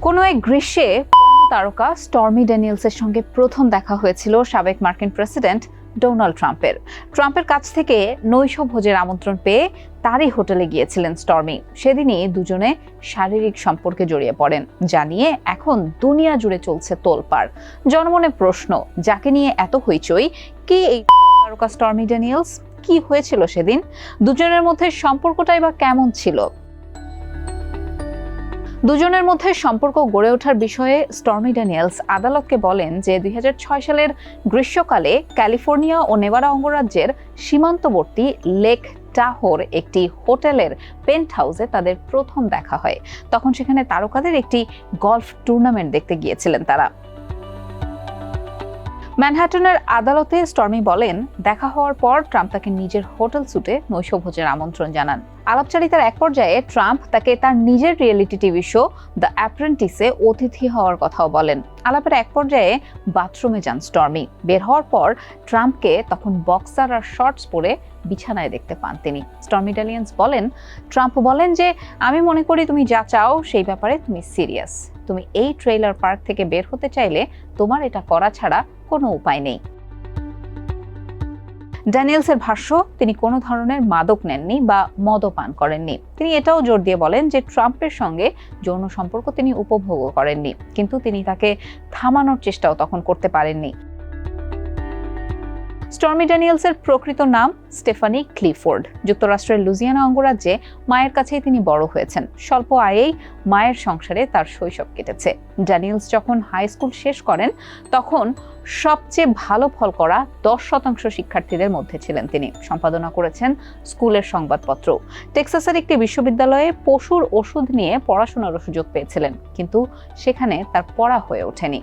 কোনো এক গ্রীষ্মে তারকা স্টর্মি ড্যানিয়েলসের সঙ্গে প্রথম দেখা হয়েছিল সাবেক মার্কিন প্রেসিডেন্ট ডোনাল্ড ট্রাম্পের কাছ থেকে নৈশভোজের আমন্ত্রণ পেয়ে তারই হোটেলে গিয়েছিলেন স্টর্মি। সেদিনই দুজনে শারীরিক সম্পর্কে জড়িয়ে পড়েন, যা নিয়ে এখন দুনিয়া জুড়ে চলছে তোলপাড়। জনমনে প্রশ্ন, যাকে নিয়ে এত হইচই, কে এই তারকা স্টর্মি ড্যানিয়েলস? কি হয়েছিল সেদিন? দুজনের মধ্যে সম্পর্কটাই বা কেমন ছিল? দুজনের মধ্যে সম্পর্ক গড়ে ওঠার বিষয়ে স্টর্মি ড্যানিয়েলস আদালতকে বলেন যে 2006 সালের গ্রীষ্মকালে ক্যালিফোর্নিয়া ও নেভাডা অঙ্গরাজ্যের সীমান্তবর্তী লেক টাহোর একটি হোটেলের পেন্ট হাউসে তাদের প্রথম দেখা হয়। তখন সেখানে তারকাদের একটি গলফ টুর্নামেন্ট দেখতে গিয়েছিলেন তারা। ম্যানহাটনের আদালতে স্টর্মি বলেন, দেখা হওয়ার পর ট্রাম্প তাকে নিজের হোটেল স্যুটে নৈশভোজের আমন্ত্রণ জানান। আলাপচারিতার এক পর্যায়ে ট্রাম্প তাকে তার নিজের রিয়েলিটি টিভি শো দ্য অ্যাপ্রেন্টিসে অতিথি হওয়ার কথাও বলেন। আলাপের এক পর্যায়ে বাথরুমে যান স্টর্মি। বের হওয়ার পর ট্রাম্পকে তখন বক্সার আর শর্টস পরে বিছানায় দেখতে পান তিনি। স্টর্মি ড্যানিয়েলস বলেন, ট্রাম্প বলেন যে, আমি মনে করি তুমি যা চাও সেই ব্যাপারে তুমি সিরিয়াস। তুমি এই ট্রেইলার পার্ক থেকে বের হতে চাইলে তোমার এটা করা ছাড়া কোনো উপায় নেই। ড্যানিয়েলসের ভাষ্য, তিনি কোনো ধরনের মাদক নেননি বা মদও পান করেননি। তিনি এটাও জোর দিয়ে বলেন যে ট্রাম্পের সঙ্গে যৌন সম্পর্ক তিনি উপভোগও করেননি, কিন্তু তিনি তাকে থামানোর চেষ্টাও তখন করতে পারেননি। স্টর্মি ড্যানিয়েলসের প্রকৃত নাম স্টেফানি ক্লিফোর্ড। যুক্তরাষ্ট্রের লুজিয়ানা অঙ্গরাজ্যে মায়ের কাছেই তিনি বড় হয়েছেন। স্বল্প আয়েই মায়ের সংসারে তার শৈশব কেটেছে। ড্যানিয়েলস যখন হাই স্কুল শেষ করেন তখন সবচেয়ে ভালো ফল করা 10% শিক্ষার্থীদের মধ্যে ছিলেন তিনি। সম্পাদনা করেছেন স্কুলের সংবাদপত্র। টেক্সাসের একটি বিশ্ববিদ্যালয়ে পশুর ওষুধ নিয়ে পড়াশোনারও সুযোগ পেয়েছিলেন, কিন্তু সেখানে তার পড়া হয়ে ওঠেনি।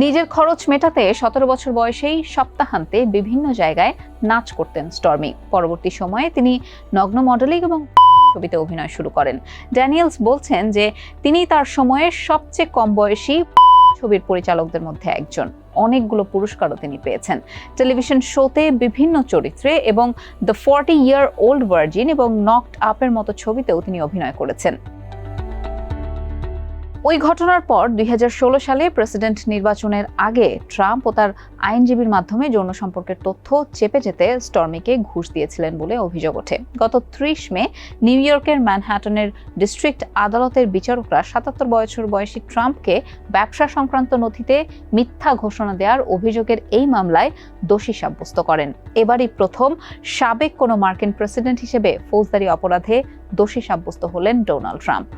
নিজের খরচ মেটাতে 17 বছর বয়সেই সপ্তাহান্তে বিভিন্ন জায়গায় নাচ করতেন স্টর্মি। পরবর্তী সময়ে তিনি নগ্ন মডেলিং এবং ছবিতে অভিনয় শুরু করেন। ড্যানিয়েলস বলছেন যে তিনি তার সময়ের সবচেয়ে কম বয়সী ছবির পরিচালকদের মধ্যে একজন। অনেকগুলো পুরস্কারও তিনি পেয়েছেন। টেলিভিশন শোতে বিভিন্ন চরিত্রে এবং দ্য 40-year-old ভার্জিন এবং নকড আপের মতো ছবিতেও তিনি অভিনয় করেছেন। ওই ঘটনার পর 2016 সালে প্রেসিডেন্ট নির্বাচনের আগে ট্রাম্প ও তার আইনজীবীর মাধ্যমে যৌন সম্পর্কের তথ্য চেপে যেতে স্টর্মিকে ঘুষ দিয়েছিলেন বলে অভিযোগ ওঠে। গত 30 মে নিউ ইয়র্কের ম্যানহাটনের ডিস্ট্রিক্ট আদালতের বিচারকরা 77 বছর বয়সী ট্রাম্পকে ব্যবসা সংক্রান্ত নথিতে মিথ্যা ঘোষণা দেওয়ার অভিযোগের এই মামলায় দোষী সাব্যস্ত করেন। এবারই প্রথম সাবেক কোনো মার্কিন প্রেসিডেন্ট হিসেবে ফৌজদারি অপরাধে দোষী সাব্যস্ত হলেন ডোনাল্ড ট্রাম্প।